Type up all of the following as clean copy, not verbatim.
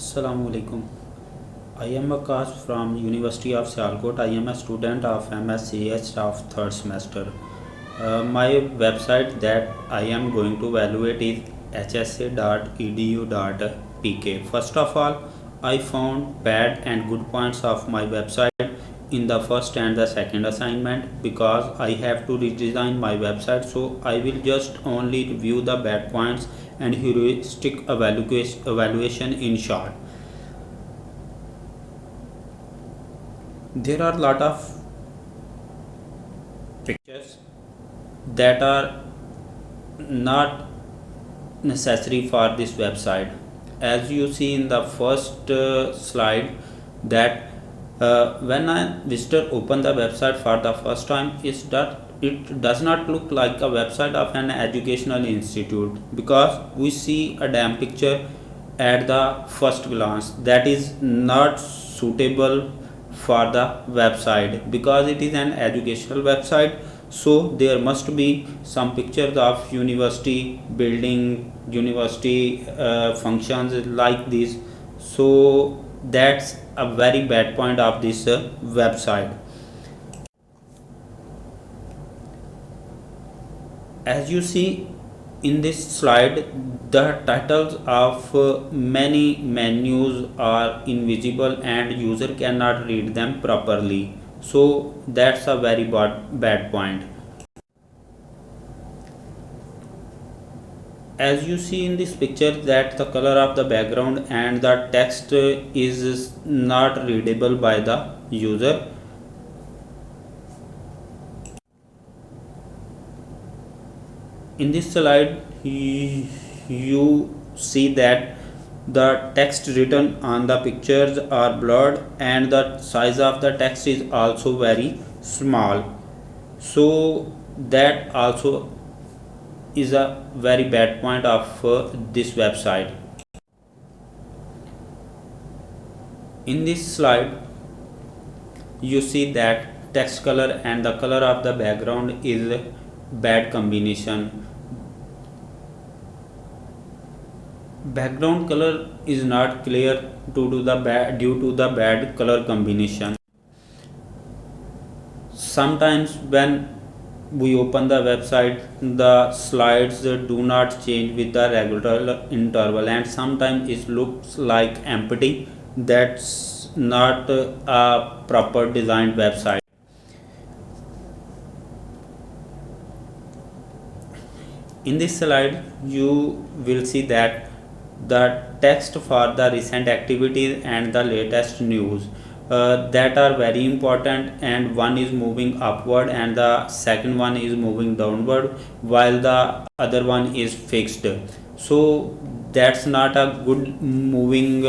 Assalamu alaikum. I am Akash from University of Sialkot. I am a student of MSCH of third semester. My website that I am going to evaluate is hsa.edu.pk. First of all, I found bad and good points of my website in the first and the second assignment because I have to redesign my website, so I will just only review the bad points and heuristic evaluation in short. There are a lot of pictures that are not necessary for this website. As you see in the first slide, that when a visitor open the website for the first time, is that it does not look like a website of an educational institute because we see a damn picture at the first glance that is not suitable for the website because it is an educational website. So there must be some pictures of university building, university functions like this. So that's a very bad point of this website. As you see in this slide, the titles of many menus are invisible and user cannot read them properly, so that's a very bad point. As you see in this picture, that the color of the background and the text is not readable by the user. In this slide you see that the text written on the pictures are blurred and the size of the text is also very small, so that also is a very bad point of this website. In this slide you see that text color and the color of the background is bad combination. Background color is not clear due to the bad color combination. Sometimes when we open the website, the slides do not change with the regular interval and sometimes it looks like empty. That's not a proper designed website. In this slide you will see that the text for the recent activities and the latest news that are very important, and one is moving upward and the second one is moving downward while the other one is fixed, so that's not a good moving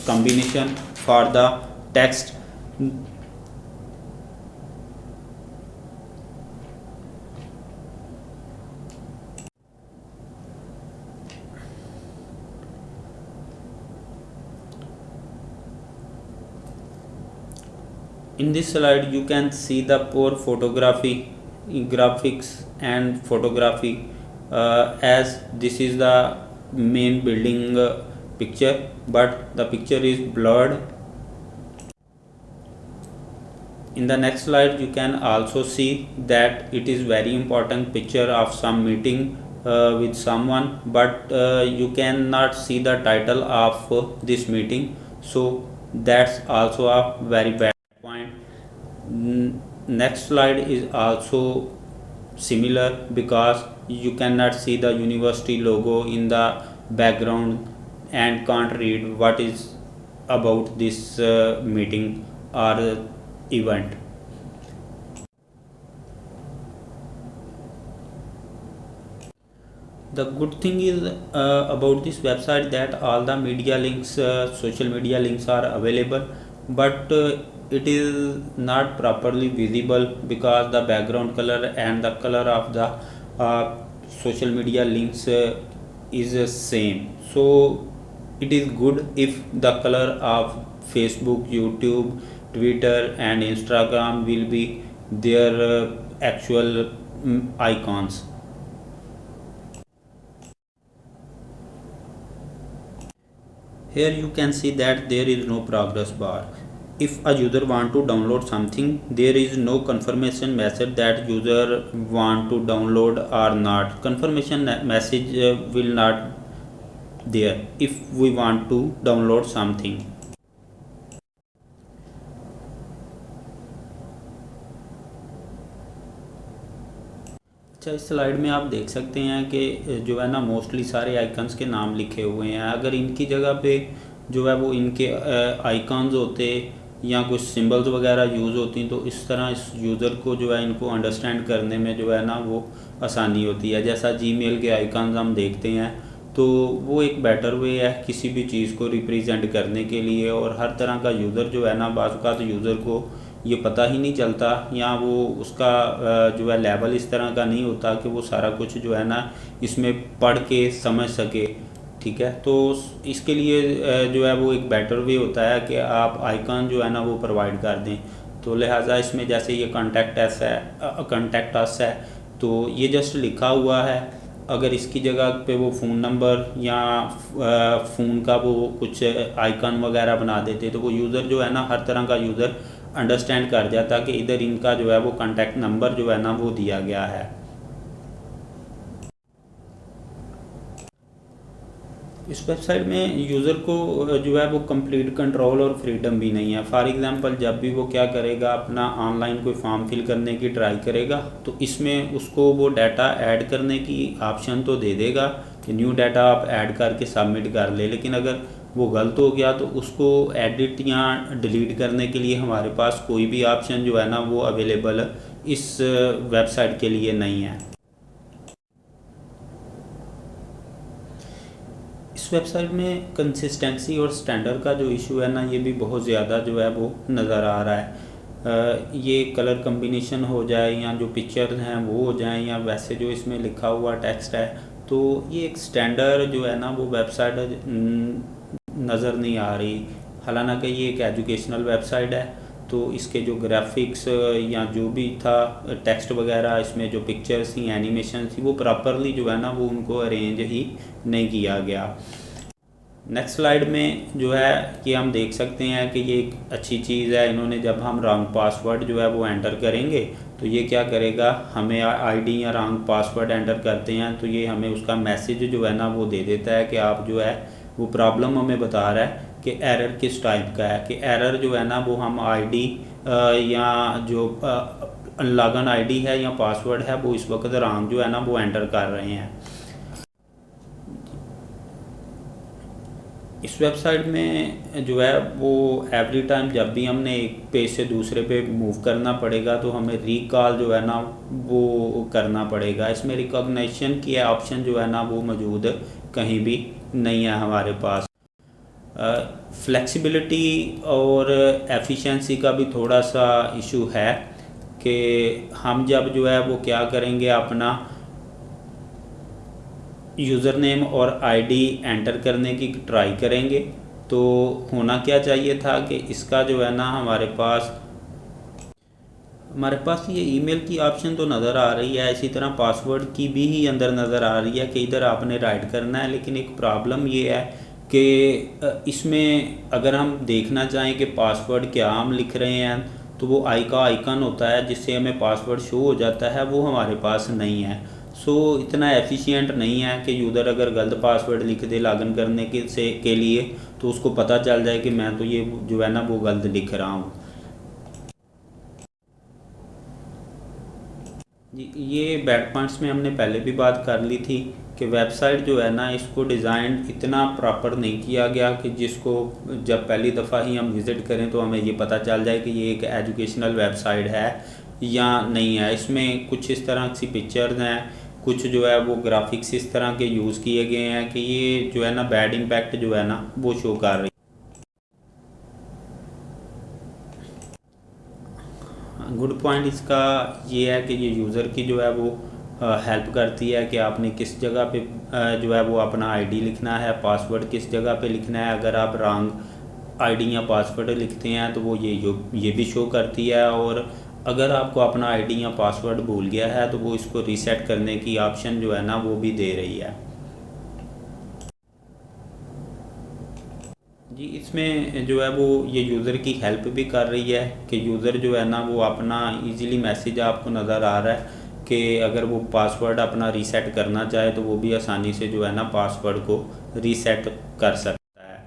combination for the text. In this slide you can see the poor photography, graphics and photography, as this is the main building picture but the picture is blurred. In the next slide you can also see that it is very important picture of some meeting with someone, but you cannot see the title of this meeting, so that's also a very bad point. Next slide is also similar because you cannot see the university logo in the background and can't read what is about this meeting or event. The good thing is about this website that all the media links, social media links are available, but it is not properly visible because the background color and the color of the social media links is same. So it is good if the color of Facebook, YouTube, Twitter and Instagram will be their actual icons. Here you can see that there is no progress bar. If a user want to download something, there is no confirmation message that user want to download or not. Confirmation message will not there if we want to download something. अच्छा, इस slide में आप देख सकते हैं कि जो है ना मोस्टली सारे आइकन्स के नाम लिखे हुए हैं। अगर इनकी जगह पे जो है वो इनके आइकन्स होते या कुछ सिंबल्स वगैरह यूज़ होती तो इस तरह इस यूज़र को जो है इनको अंडरस्टैंड करने में जो है ना वो आसानी होती है। जैसा जीमेल के आइकन्स हम देखते हैं तो वो एक बेटर वे है किसी भी चीज़ को रिप्रेजेंट करने के लिए। और हर तरह का यूज़र जो है ना बाज़ औक़ात यूज़र को ये पता ही नहीं चलता या वो उसका जो है लेवल इस तरह का नहीं होता कि वो सारा कुछ जो है ना इसमें पढ़ के समझ सके। ठीक है, तो इसके लिए जो है वो एक बेटर वे होता है कि आप आइकन जो है ना वो प्रोवाइड कर दें। तो लिहाजा इसमें जैसे ये कॉन्टैक्ट अस है तो ये जस्ट लिखा हुआ है। अगर इसकी जगह पे वो फ़ोन नंबर या फ़ोन का वो कुछ आइकन वगैरह बना देते तो वो यूज़र जो है ना हर तरह का यूज़र अंडरस्टैंड कर जाता कि इधर इनका जो है वो कॉन्टैक्ट नंबर जो है ना वो दिया गया है। इस वेबसाइट में यूज़र को जो है वो कंप्लीट कंट्रोल और फ्रीडम भी नहीं है। फॉर एग्ज़ाम्पल जब भी वो क्या करेगा अपना ऑनलाइन कोई फॉर्म फिल करने की ट्राई करेगा तो इसमें उसको वो डाटा ऐड करने की ऑप्शन तो दे देगा कि न्यू डाटा आप ऐड करके सबमिट कर ले, लेकिन अगर वो गलत हो गया तो उसको एडिट या डिलीट करने के लिए हमारे पास कोई भी ऑप्शन जो है ना वो अवेलेबल इस वेबसाइट के लिए नहीं है। इस वेबसाइट में कंसिस्टेंसी और स्टैंडर्ड का जो इशू है ना ये भी बहुत ज़्यादा जो है वो नज़र आ रहा है। ये कलर कम्बिनेशन हो जाए या जो पिक्चर हैं वो हो जाए या वैसे जो इसमें लिखा हुआ टेक्स्ट है तो ये एक स्टैंडर्ड जो है ना वो वेबसाइट नज़र नहीं आ रही। हालांकि ये एक एजुकेशनल वेबसाइट है तो इसके जो ग्राफिक्स या जो भी था टेक्स्ट वगैरह इसमें जो पिक्चर्स थी एनिमेशन थी वो प्रॉपरली जो है ना वो उनको अरेंज ही नहीं किया गया। नेक्स्ट स्लाइड में जो है कि हम देख सकते हैं कि ये एक अच्छी चीज़ है। इन्होंने जब हम रॉन्ग पासवर्ड जो है वो एंटर करेंगे तो ये क्या करेगा, हमें आईडी या रॉन्ग पासवर्ड एंटर करते हैं तो ये हमें उसका मैसेज जो है ना वो दे देता है कि आप जो है वो प्रॉब्लम हमें बता रहा है कि एरर किस टाइप का है। कि एरर जो है ना वो हम आईडी या जो लॉगिन आईडी है या पासवर्ड है वो इस वक्त रॉन्ग जो है ना वो एंटर कर रहे हैं। इस वेबसाइट में जो है वो एवरी टाइम जब भी हमने एक पेज से दूसरे पे मूव करना पड़ेगा तो हमें रिकॉल जो है ना वो करना पड़ेगा। इसमें रिकॉग्निशन की ऑप्शन जो है ना वो मौजूद कहीं भी नहीं है हमारे पास। फ्लेक्सिबिलिटी और एफिशिएंसी का भी थोड़ा सा इशू है कि हम जब जो है वो क्या करेंगे अपना यूज़र नेम और आईडी एंटर करने की ट्राई करेंगे तो होना क्या चाहिए था कि इसका जो है ना हमारे पास ये ईमेल की ऑप्शन तो नज़र आ रही है, इसी तरह पासवर्ड की भी ही अंदर नज़र आ रही है कि इधर आपने राइट करना है। लेकिन एक प्रॉब्लम ये है कि इसमें अगर हम देखना चाहें कि पासवर्ड क्या हम लिख रहे हैं तो वो आइकन होता है जिससे हमें पासवर्ड शो हो जाता है, वो हमारे पास नहीं है। सो इतना एफिशिएंट नहीं है कि यूज़र अगर गलत पासवर्ड लिख दे लॉगिन करने के लिए तो उसको पता चल जाए कि मैं तो ये जो है ना वो गलत लिख रहा हूँ। ये बैड पॉइंट्स में हमने पहले भी बात कर ली थी कि वेबसाइट जो है ना इसको डिज़ाइन इतना प्रॉपर नहीं किया गया कि जिसको जब पहली दफ़ा ही हम विज़िट करें तो हमें ये पता चल जाए कि ये एक एजुकेशनल वेबसाइट है या नहीं है। इसमें कुछ इस तरह की पिक्चर्स हैं, कुछ जो है वो ग्राफिक्स इस तरह के यूज़ किए गए हैं कि ये जो है ना बैड इम्पैक्ट जो है ना वो शो कर रही है। गुड पॉइंट इसका ये है कि ये यूज़र की जो है वो हेल्प करती है कि आपने किस जगह पे जो है वो अपना आईडी लिखना है, पासवर्ड किस जगह पे लिखना है। अगर आप रॉन्ग आईडी या पासवर्ड लिखते हैं तो वो ये भी शो करती है। और अगर आपको अपना आईडी या पासवर्ड भूल गया है तो वो इसको रीसेट करने की ऑप्शन जो है ना वो भी दे रही है। जी, इसमें जो है वो ये यूज़र की हेल्प भी कर रही है कि यूज़र जो है ना वो अपना इजीली मैसेज आपको नज़र आ रहा है कि अगर वो पासवर्ड अपना रीसेट करना चाहे तो वो भी आसानी से जो है ना पासवर्ड को रीसेट कर सकता है।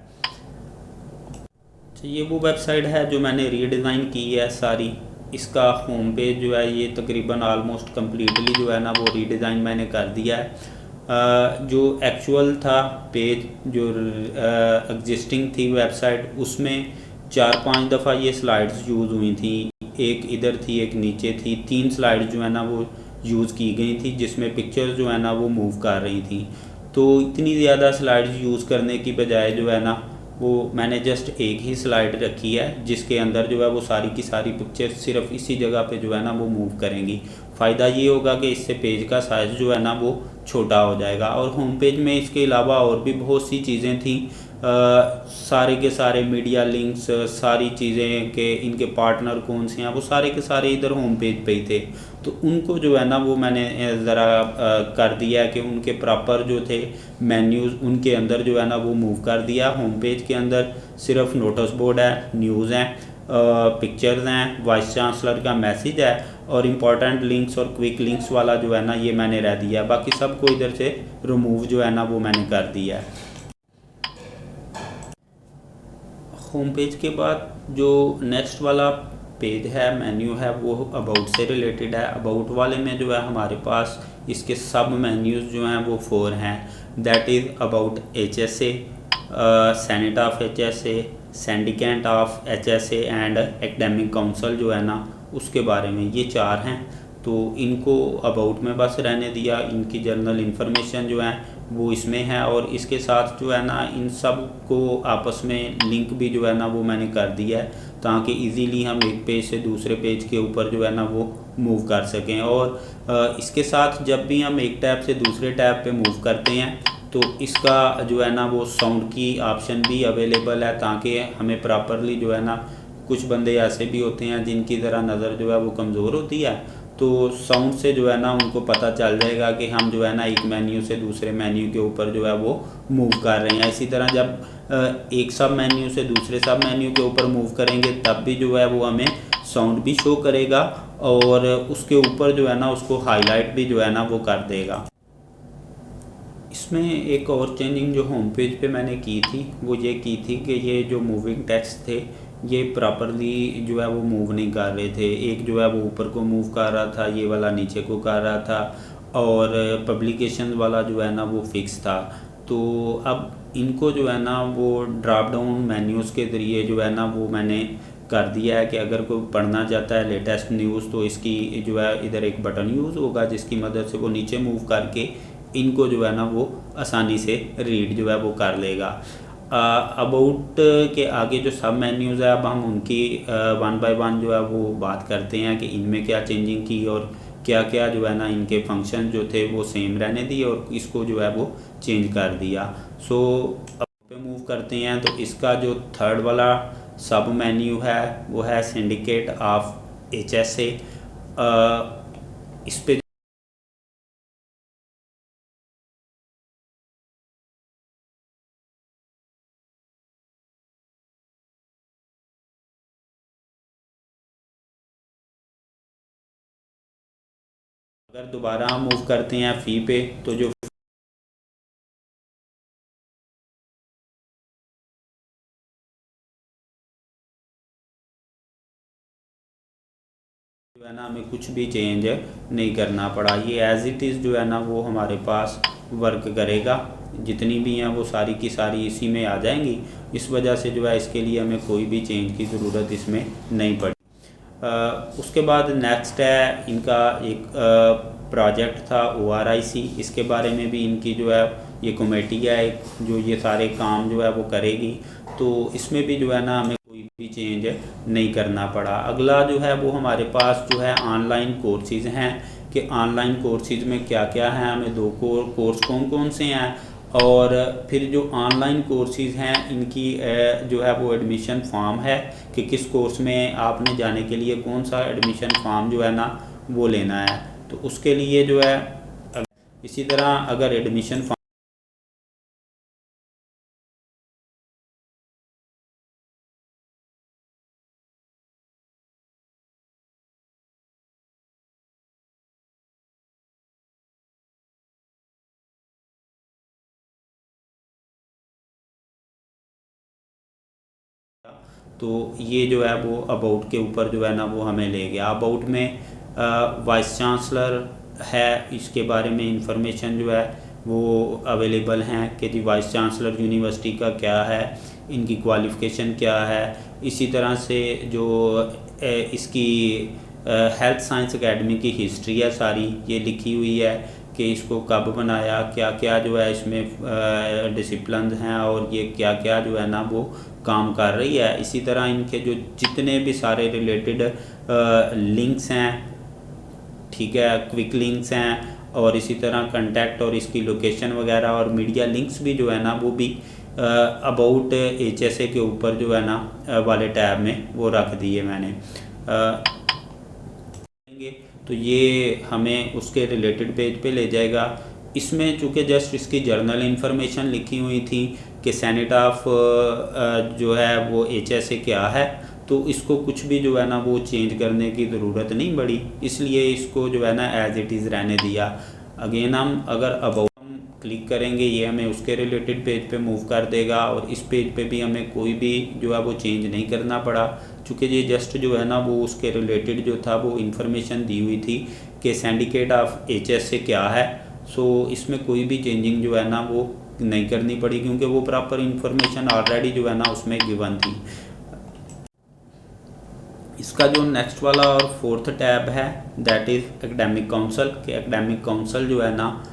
अच्छा, ये वो वेबसाइट है जो मैंने रीडिज़ाइन की है सारी। इसका होम पेज जो है ये तकरीबन आलमोस्ट कम्प्लीटली जो है ना वो रीडिज़ाइन मैंने कर दिया है। जो एक्चुअल था पेज जो एग्जिस्टिंग थी वेबसाइट, उसमें 4-5 दफ़ा ये स्लाइड्स यूज़ हुई थी। एक इधर थी, एक नीचे थी, 3 स्लाइड्स जो है ना वो यूज़ की गई थी जिसमें पिक्चर्स जो है ना वो मूव कर रही थी। तो इतनी ज़्यादा स्लाइड्स यूज़ करने की बजाय जो है ना वो मैंने जस्ट एक ही स्लाइड रखी है जिसके अंदर जो है वो सारी की सारी पिक्चर्स सिर्फ इसी जगह पे जो है ना वो मूव करेंगी। फ़ायदा ये होगा कि इससे पेज का साइज़ जो है ना वो छोटा हो जाएगा। और होम पेज में इसके अलावा और भी बहुत सी चीज़ें थी, सारे के सारे मीडिया लिंक्स, सारी चीज़ें कि इनके पार्टनर कौन से हैं वो सारे के सारे इधर होम पेज पे ही थे। तो उनको जो है ना वो मैंने ज़रा कर दिया कि उनके प्रॉपर जो थे मेन्यूज़ उनके अंदर जो है ना वो मूव कर दिया। होम पेज के अंदर सिर्फ नोटिस बोर्ड है, न्यूज़ हैं, पिक्चर्स हैं, वाइस चांसलर का मैसेज है और इम्पॉर्टेंट लिंक्स और क्विक लिंक्स वाला जो है ना ये मैंने रह दिया। बाकी सबको इधर से रिमूव जो है ना वो मैंने कर दिया है। होम पेज के बाद जो नेक्स्ट वाला पेज है, मेन्यू है, वो अबाउट से रिलेटेड है। अबाउट वाले में जो है हमारे पास इसके सब मेन्यूज़ जो हैं वो 4 हैं। That is about HSA, senate of HSA, syndicate of HSA and academic council जो है ना उसके बारे में, ये 4 हैं। तो इनको अबाउट में बस रहने दिया। इनकी जर्नल इन्फॉर्मेशन जो है वो इसमें है और इसके साथ जो है ना इन सब को आपस में लिंक भी जो है ना वो मैंने कर दिया है ताकि इजीली हम एक पेज से दूसरे पेज के ऊपर जो है ना वो मूव कर सकें। और इसके साथ जब भी हम एक टैब से दूसरे टैब पे मूव करते हैं तो इसका जो है ना वो साउंड की ऑप्शन भी अवेलेबल है ताकि हमें प्रॉपरली जो है ना, कुछ बंदे ऐसे भी होते हैं जिनकी ज़रा नज़र जो है वो कमज़ोर होती है, तो साउंड से जो है ना उनको पता चल जाएगा कि हम जो है ना एक मेन्यू से दूसरे मेन्यू के ऊपर जो है वो मूव कर रहे हैं। इसी तरह जब एक सब मेन्यू से दूसरे सब मेन्यू के ऊपर मूव करेंगे तब भी जो है वो हमें साउंड भी शो करेगा और उसके ऊपर जो है ना उसको हाईलाइट भी जो है ना वो कर देगा। इसमें एक और चेंजिंग जो होम पेज पे मैंने की थी वो ये की थी कि ये जो मूविंग टेक्स्ट थे ये प्रॉपरली जो है वो मूव नहीं कर रहे थे। एक जो है वो ऊपर को मूव कर रहा था, ये वाला नीचे को कर रहा था और पब्लिकेशन वाला जो है ना वो फिक्स था। तो अब इनको जो है ना वो ड्रॉप डाउन मेन्यूज़ के ज़रिए जो है ना वो मैंने कर दिया है कि अगर कोई पढ़ना चाहता है लेटेस्ट न्यूज़ तो इसकी जो है इधर एक बटन यूज़ होगा जिसकी मदद से वो नीचे मूव करके इनको जो है ना वो आसानी से रीड जो है वो कर लेगा। अबाउट के आगे जो सब मेन्यूज़ है अब हम उनकी वन बाय वन जो है वो बात करते हैं कि इनमें क्या चेंजिंग की और क्या क्या जो है ना इनके फंक्शन जो थे वो सेम रहने दिए और इसको जो है वो चेंज कर दिया। सो अब पे मूव करते हैं तो इसका जो थर्ड वाला सब मेन्यू है वो है सिंडिकेट ऑफ HSA। इस पे अगर दोबारा हम मूव करते हैं फ़ी पे तो जो है ना हमें कुछ भी चेंज नहीं करना पड़ा। ये एज़ इट इज़ जो है ना वो हमारे पास वर्क करेगा। जितनी भी हैं वो सारी की सारी इसी में आ जाएंगी। इस वजह से जो है इसके लिए हमें कोई भी चेंज की ज़रूरत इसमें नहीं पड़ी। उसके बाद नेक्स्ट है इनका एक प्रोजेक्ट था ORIC। इसके बारे में भी इनकी जो है ये कमेटी है एक जो ये सारे काम जो है वो करेगी। तो इसमें भी जो है ना हमें कोई भी चेंज नहीं करना पड़ा। अगला जो है वो हमारे पास जो है ऑनलाइन कोर्सेज़ हैं कि ऑनलाइन कोर्सेज़ में क्या क्या हैं, हमें दो कोर्स कौन कौन से हैं और फिर जो ऑनलाइन कोर्सेज़ हैं इनकी जो है वो एडमिशन फॉर्म है कि किस कोर्स में आपने जाने के लिए कौन सा एडमिशन फॉर्म जो है ना वो लेना है। तो उसके लिए जो है इसी तरह अगर एडमिशन तो ये जो है वो अबाउट के ऊपर जो है ना वो हमें ले गया। अबाउट में वाइस चांसलर है, इसके बारे में इंफॉर्मेशन जो है वो अवेलेबल हैं कि जी वाइस चांसलर यूनिवर्सिटी का क्या है, इनकी क्वालिफ़िकेशन क्या है। इसी तरह से जो इसकी हेल्थ साइंस एकेडमी की हिस्ट्री है सारी ये लिखी हुई है कि इसको कब बनाया, क्या क्या जो है इसमें डिसिप्लिन हैं और ये क्या क्या जो है ना वो काम कर रही है। इसी तरह इनके जो जितने भी सारे रिलेटेड लिंक्स हैं, ठीक है, क्विक लिंक्स हैं, और इसी तरह कंटेक्ट और इसकी लोकेशन वगैरह और मीडिया लिंक्स भी जो है ना वो भी अबाउट HSA के ऊपर जो है ना वाले टैब में वो रख दिए मैंने। तो ये हमें उसके रिलेटेड पेज पे ले जाएगा। इसमें चूँकि जस्ट इसकी जर्नल इन्फॉर्मेशन लिखी हुई थी कि सेनेट ऑफ जो है वो HSA क्या है, तो इसको कुछ भी जो है ना वो चेंज करने की ज़रूरत नहीं पड़ी, इसलिए इसको जो है ना एज इट इज़ रहने दिया। अगेन हम अगर अबाउट क्लिक करेंगे ये हमें उसके रिलेटेड पेज पे मूव कर देगा, और इस पेज पे भी हमें कोई भी जो है वो चेंज नहीं करना पड़ा, चूँकि ये जस्ट जो है ना वो उसके रिलेटेड जो था वो इन्फॉर्मेशन दी हुई थी कि सिंडिकेट ऑफ HSA क्या है। सो इसमें कोई भी चेंजिंग जो है ना वो नहीं करनी पड़ी, क्योंकि वो प्रॉपर इन्फॉर्मेशन ऑलरेडी जो है ना उसमें गिवन थी। इसका जो नेक्स्ट वाला और फोर्थ टैब है दैट इज़ एकेडमिक काउंसिल, कि एकेडमिक काउंसिल जो है ना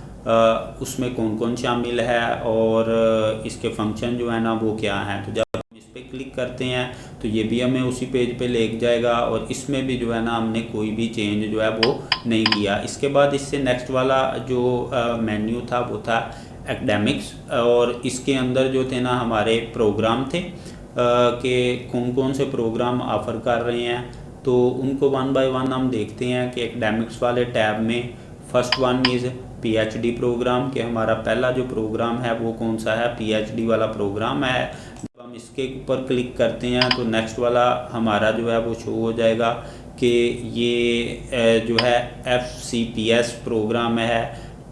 उसमें कौन कौन शामिल है और इसके फंक्शन जो है ना वो क्या है। तो जब हम इस पर क्लिक करते हैं तो ये भी हमें उसी पेज पे ले जाएगा, और इसमें भी जो है ना हमने कोई भी चेंज जो है वो नहीं किया। इसके बाद इससे नेक्स्ट वाला जो मेन्यू था वो था एकेडमिक्स, और इसके अंदर जो थे ना हमारे प्रोग्राम थे कि कौन कौन से प्रोग्राम ऑफ़र कर रहे हैं, तो उनको वन बाय वन हम देखते हैं कि एकेडमिक्स वाले टैब में first one is PhD program, कि हमारा पहला जो प्रोग्राम है वो कौन सा है, PhD वाला प्रोग्राम है। जब हम इसके ऊपर क्लिक करते हैं तो नेक्स्ट वाला हमारा जो है वो शो हो जाएगा कि ये जो है FCPS प्रोग्राम है।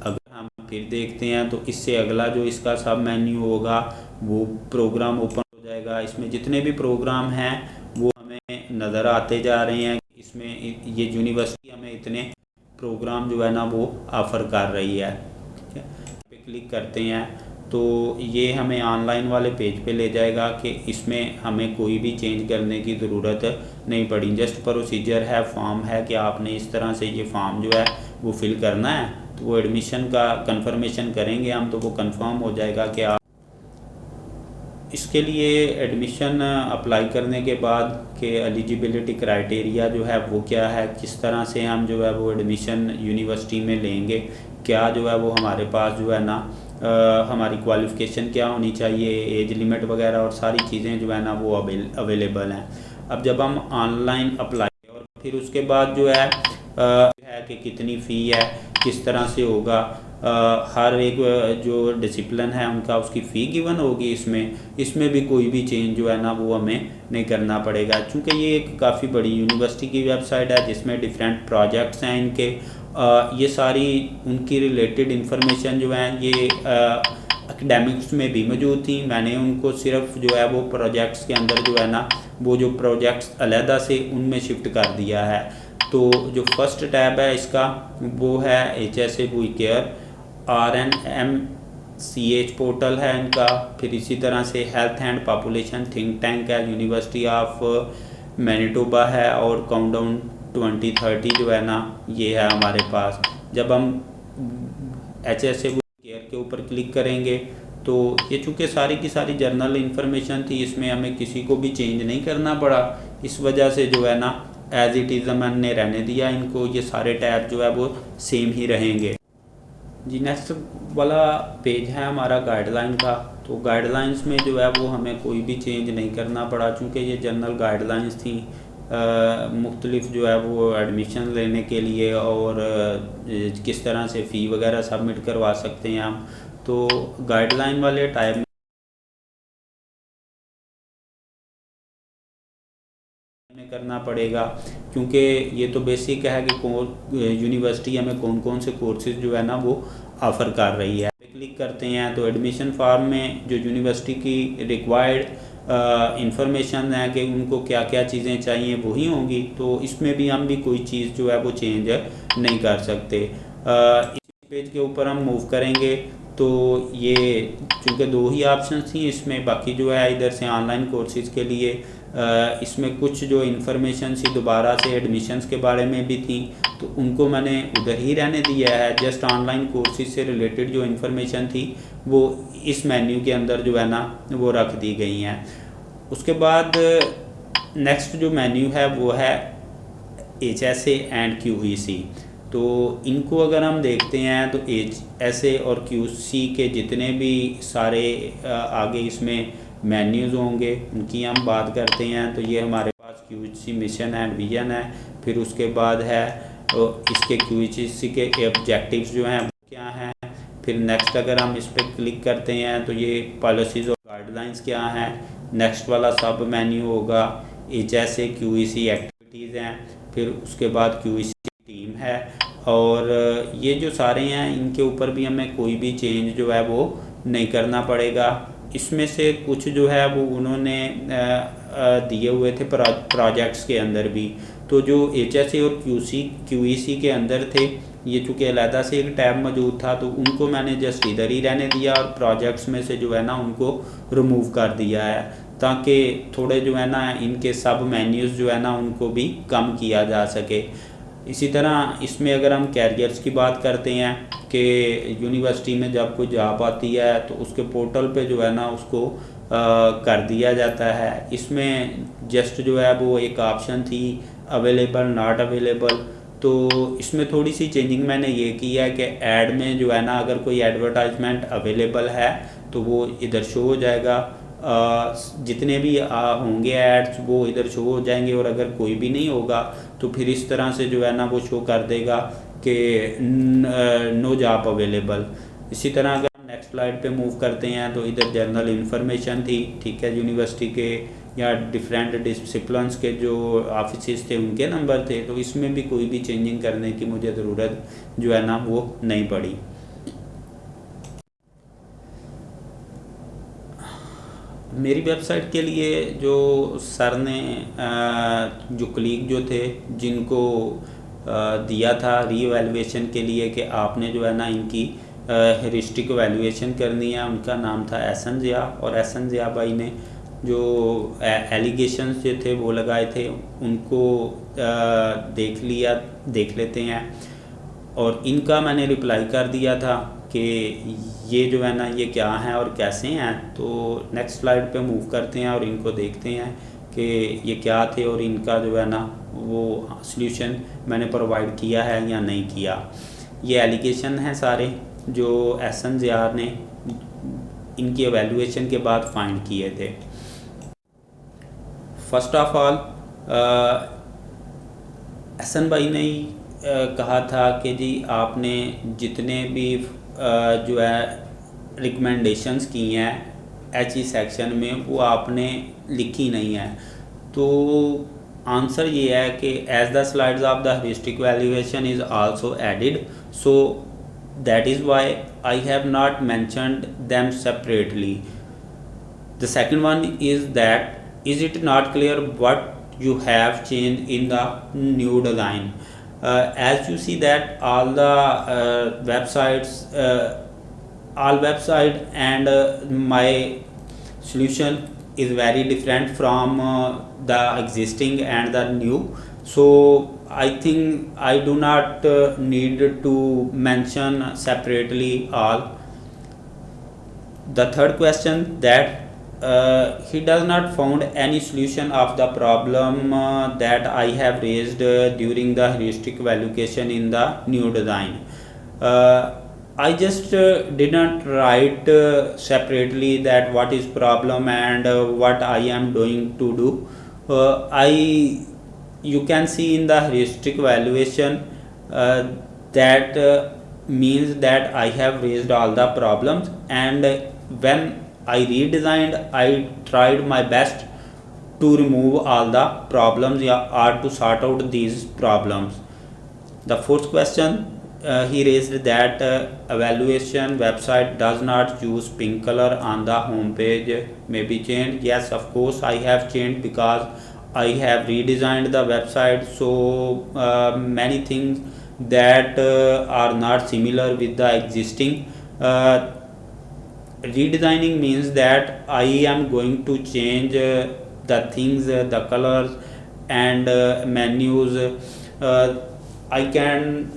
अगर हम फिर देखते हैं तो इससे अगला जो इसका सब मेन्यू होगा वो प्रोग्राम ओपन हो जाएगा। इसमें जितने भी प्रोग्राम हैं वो हमें नज़र आते जा रहे हैं। इसमें ये यूनिवर्सिटी हमें इतने प्रोग्राम जो है ना वो ऑफ़र कर रही है, ठीक है। पे क्लिक करते हैं तो ये हमें ऑनलाइन वाले पेज पे ले जाएगा कि इसमें हमें कोई भी चेंज करने की ज़रूरत नहीं पड़ी। जस्ट प्रोसीजर है, फॉर्म है कि आपने इस तरह से ये फॉर्म जो है वो फिल करना है, तो वो एडमिशन का कंफर्मेशन करेंगे हम तो वो कंफर्म हो जाएगा कि आप इसके लिए एडमिशन अप्लाई करने के बाद के एलिजिबिलिटी क्राइटेरिया जो है वो क्या है, किस तरह से हम जो है वो एडमिशन यूनिवर्सिटी में लेंगे, क्या जो है वो हमारे पास जो है ना हमारी क्वालिफ़िकेशन क्या होनी चाहिए, एज लिमिट वगैरह और सारी चीज़ें जो है ना वो अवेलेबल हैं। अब जब हम ऑनलाइन अप्लाई और फिर उसके बाद जो है कि कितनी फ़ी है, किस तरह से होगा, हर एक जो डिसिप्लिन है उनका उसकी फ़ी गिवन होगी। इसमें भी कोई भी चेंज जो है ना वो हमें नहीं करना पड़ेगा, क्योंकि ये एक काफ़ी बड़ी यूनिवर्सिटी की वेबसाइट है जिसमें डिफरेंट प्रोजेक्ट्स हैं इनके। ये सारी उनकी रिलेटेड इंफॉर्मेशन जो है ये एकेडमिक्स में भी मौजूद थी। मैंने उनको सिर्फ जो है वो प्रोजेक्ट्स के अंदर जो है ना वो जो प्रोजेक्ट्स अलहदा से उनमें शिफ्ट कर दिया है। तो जो फर्स्ट टैब है इसका वो है HSA we care, RNMCH portal है इनका। फिर इसी तरह से health and population think tank है, यूनिवर्सिटी ऑफ मैनिटोबा है, और काउंटडाउन 2030 जो है ना ये है हमारे पास। जब हम HSA केयर के ऊपर क्लिक करेंगे तो ये चूँकि सारी की सारी जर्नल इन्फॉर्मेशन थी, इसमें हमें किसी को भी चेंज नहीं करना पड़ा। इस वजह से जो है ना एज इट इज़ हमने रहने दिया इनको, ये सारे टैब जो है वो सेम ही रहेंगे जी। नेक्स्ट वाला पेज है हमारा गाइडलाइन का। तो गाइडलाइंस में जो है वो हमें कोई भी चेंज नहीं करना पड़ा, चूँकि ये जनरल गाइडलाइंस थी मुख्तलिफ जो है वो एडमिशन लेने के लिए, और किस तरह से फ़ी वगैरह सबमिट करवा सकते हैं हम। तो गाइडलाइन वाले टाइप में करना पड़ेगा, क्योंकि ये तो बेसिक है कि यूनिवर्सिटी हमें कौन कौन से कोर्सेज जो है ना वो ऑफ़र कर रही है। क्लिक करते हैं तो एडमिशन फॉर्म में जो यूनिवर्सिटी की रिक्वायर्ड इंफॉर्मेशन है कि उनको क्या क्या चीज़ें चाहिए वही होंगी, तो इसमें भी हम भी कोई चीज़ जो है वो चेंज नहीं कर सकते। इस पेज के ऊपर हम मूव करेंगे तो ये चूँकि दो ही ऑप्शन थी इसमें, बाकी जो है इधर से ऑनलाइन कोर्सेज़ के लिए इसमें कुछ जो इन्फॉर्मेशन थी दोबारा से एडमिशन्स के बारे में भी थी, तो उनको मैंने उधर ही रहने दिया है। जस्ट ऑनलाइन कोर्सेज से रिलेटेड जो इन्फॉर्मेशन थी वो इस मेन्यू के अंदर जो है ना वो रख दी गई हैं। उसके बाद नेक्स्ट जो मेन्यू है वो है HSA एंड QEC। तो इनको अगर हम देखते हैं तो HSA और QC के जितने भी सारे आगे इसमें मेन्यूज़ होंगे उनकी हम बात करते हैं। तो ये हमारे पास QC मिशन एंड विजन है, फिर उसके बाद है इसके QC के ऑब्जेक्टिव्स जो हैं क्या हैं, फिर नेक्स्ट अगर हम इस पर क्लिक करते हैं तो ये पॉलिसीज़ और गाइडलाइंस क्या हैं। नेक्स्ट वाला सब मेन्यू होगा HSA QEC एक्टिविटीज़ हैं, फिर उसके बाद QEC टीम है, और ये जो सारे हैं इनके ऊपर भी हमें कोई भी चेंज जो है वो नहीं करना पड़ेगा। इसमें से कुछ जो है वो उन्होंने दिए हुए थे प्रोजेक्ट्स के अंदर भी, तो जो HSA और QEC के अंदर थे ये चूँकि अलहदा से एक टैब मौजूद था तो उनको मैंने जस्ट इधर ही रहने दिया और प्रोजेक्ट्स में से जो है ना उनको रिमूव कर दिया है, ताकि थोड़े जो है ना इनके सब मेन्यूज़ जो है ना उनको भी कम किया जा सके। इसी तरह इसमें अगर हम कैरियर्स की बात करते हैं कि यूनिवर्सिटी में जब कोई जॉब आती है तो उसके पोर्टल पे जो है ना उसको कर दिया जाता है। इसमें जस्ट जो है वो एक ऑप्शन थी अवेलेबल नॉट अवेलेबल, तो इसमें थोड़ी सी चेंजिंग मैंने ये की है कि ऐड में जो है ना अगर कोई एडवर्टाइजमेंट अवेलेबल है तो वो इधर शो हो जाएगा, जितने भी होंगे एड्स वो इधर शो हो जाएंगे, और अगर कोई भी नहीं होगा तो फिर इस तरह से जो है ना वो शो कर देगा कि नो जॉब अवेलेबल। इसी तरह अगर हम नेक्स्ट स्लाइड पे मूव करते हैं तो इधर जनरल इन्फॉर्मेशन थी, ठीक है, यूनिवर्सिटी के या डिफरेंट डिसिप्लिन्स के जो ऑफिस थे उनके नंबर थे, तो इसमें भी कोई भी चेंजिंग करने की मुझे ज़रूरत जो है ना वो नहीं पड़ी। मेरी वेबसाइट के लिए जो सर ने जो कलीग जो थे जिनको दिया था रीवैल्यूएशन के लिए कि आपने जो है ना इनकी हिस्ट्री को वैल्यूएशन करनी है, उनका नाम था एहसन ज़िया, और एहसन ज़िया भाई ने जो एलिगेशंस जो थे वो लगाए थे उनको देख लेते हैं, और इनका मैंने रिप्लाई कर दिया था कि ये जो है ना ये क्या हैं और कैसे हैं। तो नेक्स्ट स्लाइड पे मूव करते हैं और इनको देखते हैं कि ये क्या थे और इनका जो है ना वो सल्यूशन मैंने प्रोवाइड किया है या नहीं किया। ये एलिगेशन हैं सारे जो एहसन ज़िया ने इनकी एवेल्यूएशन के बाद फाइंड किए थे। फर्स्ट ऑफ ऑल एहसन भाई ने कहा था कि जी आपने जितने भी जो है रिकमेंडेशंस की हैं HE सेक्शन में वो आपने लिखी नहीं है। तो आंसर ये है कि as the slides of the heuristic valuation is also added, so that is why I have not mentioned them separately. The second one is that is it not clear what you have changed in the new design. As you see that all the website and my solution is very different from the existing and the new, so I think I do not need to mention separately all. The third question that he does not found any solution of the problem that I have raised during the heuristic valuation in the new design. I just didn't write separately that what is problem and what I am doing to do. You can see in the heuristic valuation that means that I have raised all the problems, and when I redesigned, I tried my best to remove all the problems or to sort out these problems. The fourth question he raised that evaluation website does not use pink color on the home page may be changed. Yes, of course I have changed because I have redesigned the website, so many things that are not similar with the existing. Redesigning means that I am going to change the things, the colors and menus. I can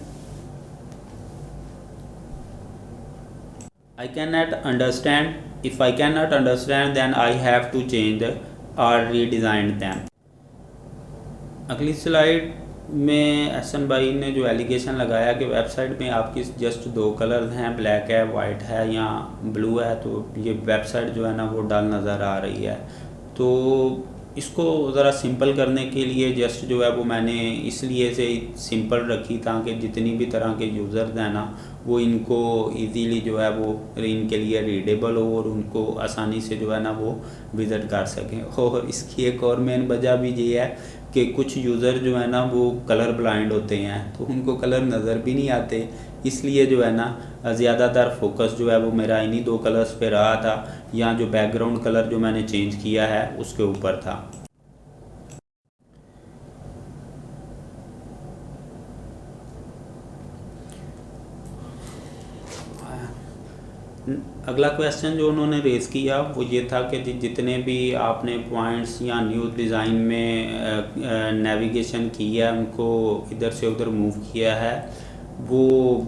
I cannot understand. If I cannot understand, then I have to change or redesign them. अगली slide में एहसन भाई ने जो allegation लगाया कि website में आपकी just दो कलर्स हैं, ब्लैक है, वाइट है या ब्लू है, तो ये वेबसाइट जो है ना वो डल नज़र आ रही है। तो इसको ज़रा सिंपल करने के लिए जस्ट जो है वो मैंने इसलिए से सिंपल रखी ताकि जितनी भी तरह के यूज़र्स हैं ना वो इनको इजीली जो है वो इनके लिए रीडेबल हो और उनको आसानी से जो है ना वो विज़िट कर सकें। और इसकी एक और मेन वजह भी ये है कि कुछ यूज़र जो है ना वो कलर ब्लाइंड होते हैं, तो उनको कलर नज़र भी नहीं आते, इसलिए जो है ना ज़्यादातर फोकस जो है वो मेरा इन्हीं दो कलर्स पे रहा था, या जो बैकग्राउंड कलर जो मैंने चेंज किया है उसके ऊपर था। अगला क्वेश्चन जो उन्होंने रेज़ किया वो ये था कि जितने भी आपने पॉइंट्स या न्यू डिज़ाइन में नेविगेशन की है, उनको इधर से उधर मूव किया है, वो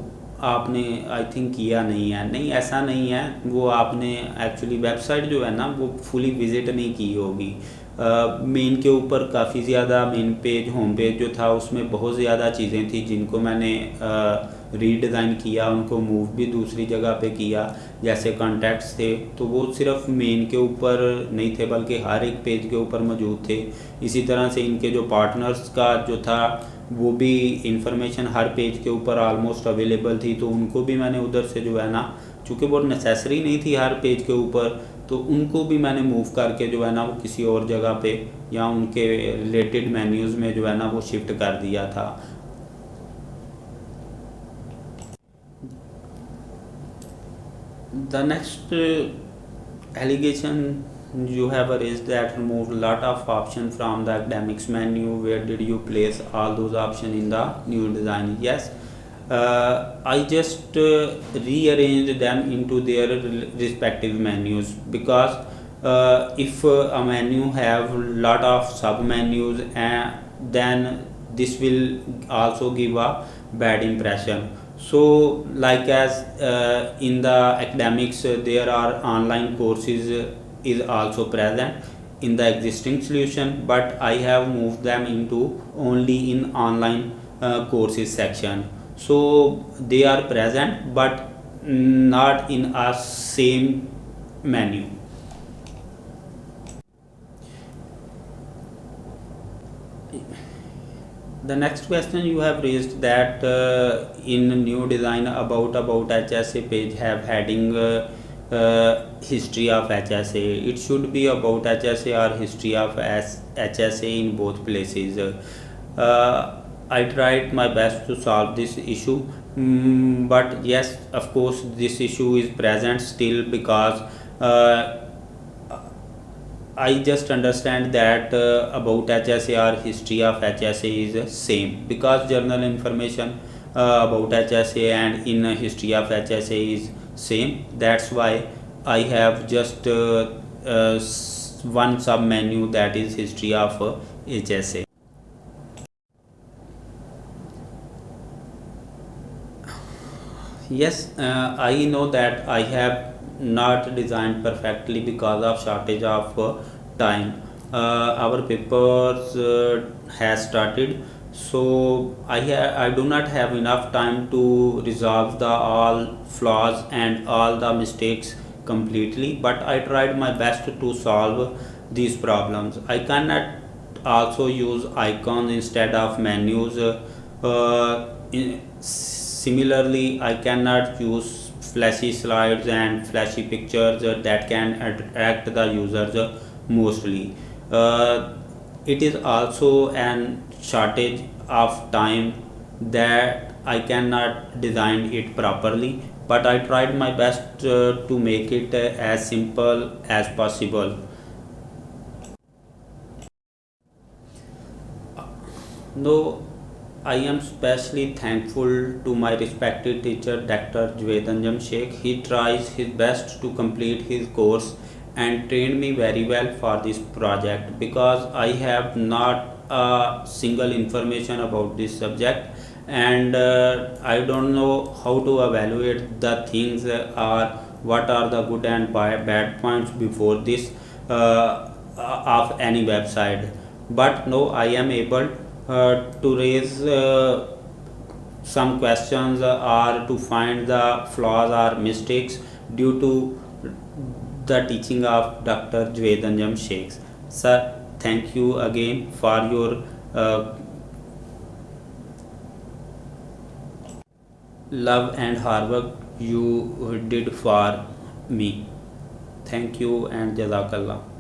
आपने आई थिंक किया नहीं है। नहीं, ऐसा नहीं है, वो आपने एक्चुअली वेबसाइट जो है ना वो फुली विज़िट नहीं की होगी। मेन के ऊपर काफ़ी ज़्यादा, मेन पेज, होम पेज जो था उसमें बहुत ज़्यादा चीज़ें थी जिनको मैंने रीडिज़ाइन किया, उनको मूव भी दूसरी जगह पे किया। जैसे कॉन्टैक्ट्स थे तो वो सिर्फ मेन के ऊपर नहीं थे बल्कि हर एक पेज के ऊपर मौजूद थे। इसी तरह से इनके जो पार्टनर्स का जो था वो भी इंफॉर्मेशन हर पेज के ऊपर ऑलमोस्ट अवेलेबल थी, तो उनको भी मैंने उधर से जो है ना, चूँकि वो नेसेसरी नहीं थी हर पेज के ऊपर, तो उनको भी मैंने मूव करके जो है ना वो किसी और जगह पे या उनके रिलेटेड मेन्यूज़ में जो है ना वो शिफ्ट कर दिया था। The next allegation you have raised that removed a lot of options from the academics menu. Where did you place all those options in the new design? Yes, I just rearranged them into their respective menus, because if a menu have lot of sub menus, then this will also give a bad impression. So like as in the academics there are online courses is also present in the existing solution, but I have moved them into only in online courses section. So they are present but not in a same menu. The next question you have raised that in new design about HSA page have heading history of HSA. It should be about HSA or history of HSA in both places. I tried my best to solve this issue, but yes, of course this issue is present still, because I just understand that about HSA or history of HSA is same, because journal information about HSA and in history of HSA is same. That's why I have just one sub menu, that is history of HSA. Yes, I know that I have not designed perfectly because of shortage of time. Our papers has started, so I do not have enough time to resolve the all flaws and all the mistakes completely, but I tried my best to solve these problems. I cannot also use icons instead of menus. Similarly, I cannot use flashy slides and flashy pictures that can attract the users mostly. It is also an shortage of time that I cannot design it properly, but I tried my best to make it as simple as possible. No, I am especially thankful to my respected teacher Dr. Jvedanjam Sheikh. He tries his best to complete his course and trained me very well for this project because I have not a single information about this subject, and I don't know how to evaluate the things or what are the good and bad points before this of any website. But no, I am able to raise some questions or to find the flaws or mistakes due to the teaching of Dr. Jvedanjam Sheikhs. Sir, thank you again for your love and hard work you did for me. Thank you and Jazakallah.